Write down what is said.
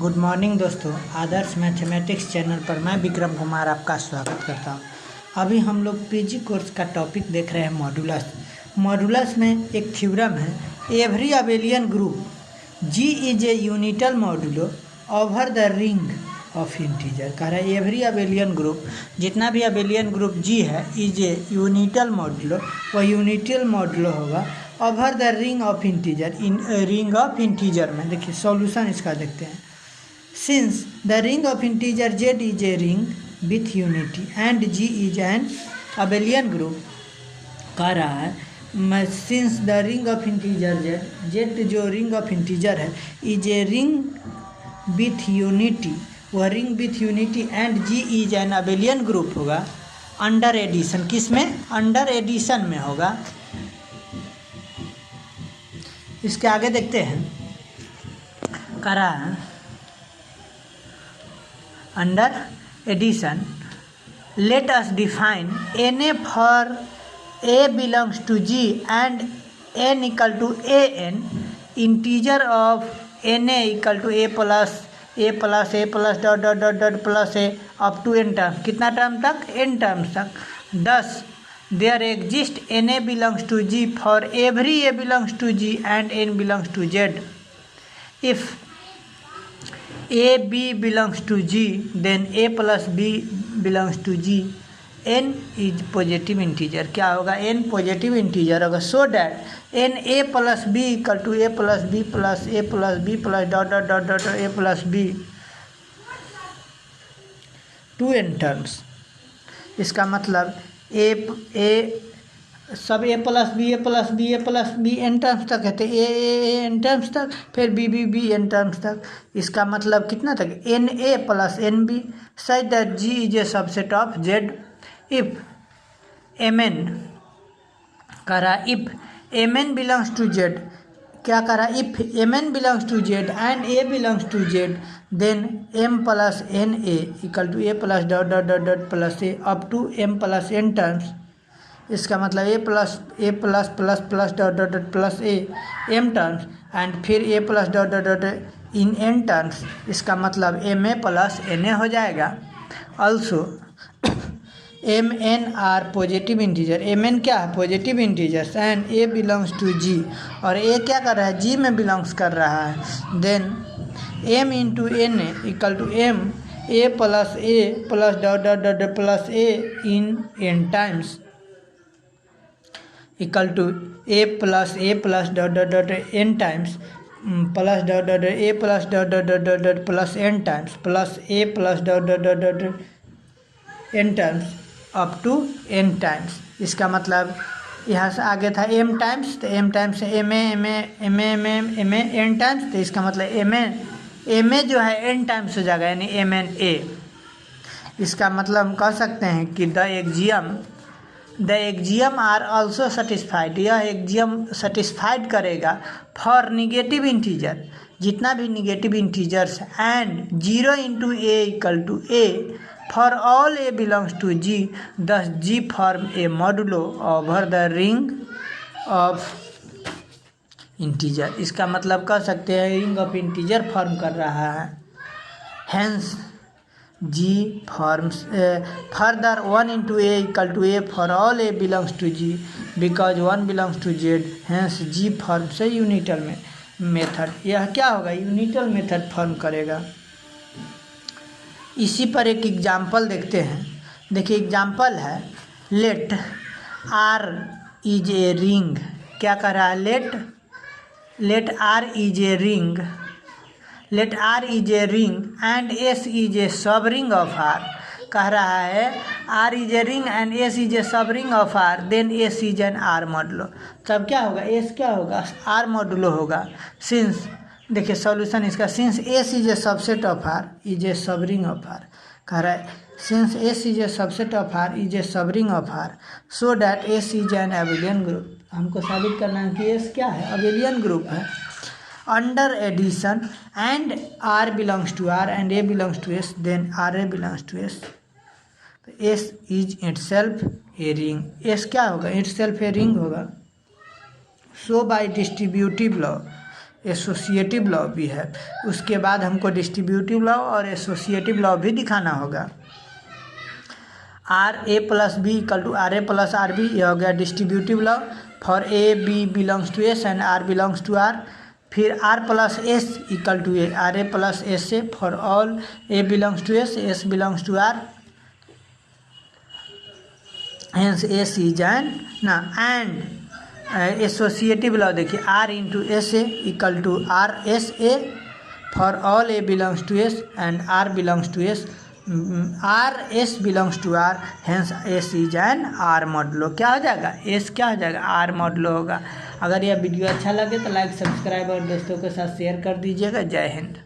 Good morning दोस्तों, आदर्श mathematics channel पर मैं विक्रम कुमार आपका स्वागत करता हूं। अभी हम लोग पीजी कोर्स का टॉपिक देख रहे हैं मॉडुलस। मॉडुलस में एक थ्योरम है, every abelian group G is a unital module over the ring of integer. कह रहा है एवरी अबेलियन ग्रुप, जितना भी अबेलियन ग्रुप जी है, इज ए यूनिटल मॉडुलो, वह यूनिटल मॉडुलो होगा over the ring of integer. In ring of integer में देखिए सॉल्यूशन इसका देखते हैं। Since the ring of integer z is a ring with unity and g is an abelian group, कह रहा है since the ring of integer z जो ring of integer है is a ring with unity, वह ring with unity and g is an abelian group होगा under addition. किस में? Under addition में होगा। इसके आगे देखते हैं, कह रहा है under addition let us define na for a belongs to g and n equal to an integer of na equal to a plus dot plus a up to n terms। कितना टर्म तक? n terms तक। thus there exist na belongs to g for every a belongs to g and n belongs to z। if a b belongs to g then a plus b belongs to g। n is positive integer. क्या होगा? n positive integer होगा। So that n a plus b equal to a plus b plus a plus b plus dot a plus b to n terms. इसका मतलब a सब a plus b n terms तक है, तो A N terms तक, फिर B n terms तक। इसका मतलब कितना तक? N A plus N B such that G is a subset of Z. If M N कह रहा, if M N belongs to Z, क्या कह रहा? If M N belongs to Z and A belongs to Z then M plus N A equal to A plus dot plus A up to M plus N terms. इसका मतलब A plus dot plus A M terms and फिर A plus dot in N terms. इसका मतलब M A plus N A हो जाएगा। Also M N are positive integer. M N क्या है? Positive integers and A belongs to G, और A क्या कर रहा है? जी में बिलोंग्स कर रहा है। Then m into n A equal to m A plus dot plus a in n times equal to A plus dot n times plus dot a plus dot plus n times plus a plus dot n times up to n times. इसका मतलब यहाँ से आगे था m times, तो m times से m a n times, तो इसका मतलब एम ए जो है एन टाइम्स हो जाएगा, यानी एम एन ए। इसका मतलब हम कह सकते हैं कि the axiom are also satisfied. यह एक्जियम सेटिस्फाइड करेगा फॉर निगेटिव इंटीजर, जितना भी negative integers, and zero into A equal to A for all A belongs to G. Thus G form a module over the ring of integer. इसका मतलब कह सकते हैं ring of integer form कर रहा है। Hence G forms further 1 into a equal to a for all a belongs to G because 1 belongs to Z, hence G forms a unital method. यह क्या होगा? यूनिटल मेथड फॉर्म करेगा। इसी पर एक एग्जाम्पल देखते हैं। देखिए एग्जाम्पल है, let R is a ring. क्या कर रहा है? Let R is a ring, let R is a ring and S is a subring of R। कह रहा है R is a ring and S is a subring of R, then S is an R modulo. तब क्या होगा? S क्या होगा? R modulo होगा। Since देखिए सॉल्यूशन इसका, since S is a subset of R is a subring of R। कह रहा है since S is a subset of R is a subring of R, so that S is an abelian group. हमको साबित करना है कि S क्या है? अबेलियन ग्रुप है। Under addition and R belongs to R and A belongs to S, then RA belongs to S। S is itself a ring। S क्या होगा? itself a ring होगा। So by distributive law associative law भी है। उसके बाद हमको distributive law और associative law भी दिखाना होगा। R a plus b equal to R a plus R b, यह हो गया distributive law. For a b belongs to S and r belongs to R. फिर r plus S equal to a, r a plus S से for all A belongs to S belongs to are, hence S is N ना। And associative law देखिए, r into s a equal to r s a for all A belongs to S and r belongs to s, r s belongs to are, hence S is an r modulo. क्या हो जाएगा? S क्या हो जाएगा? Are modulo होगा। अगर यह video अच्छा लगे तो लाइक सब्सक्राइब और दोस्तों के साथ शेयर कर दीजिएगा। जय हिंद।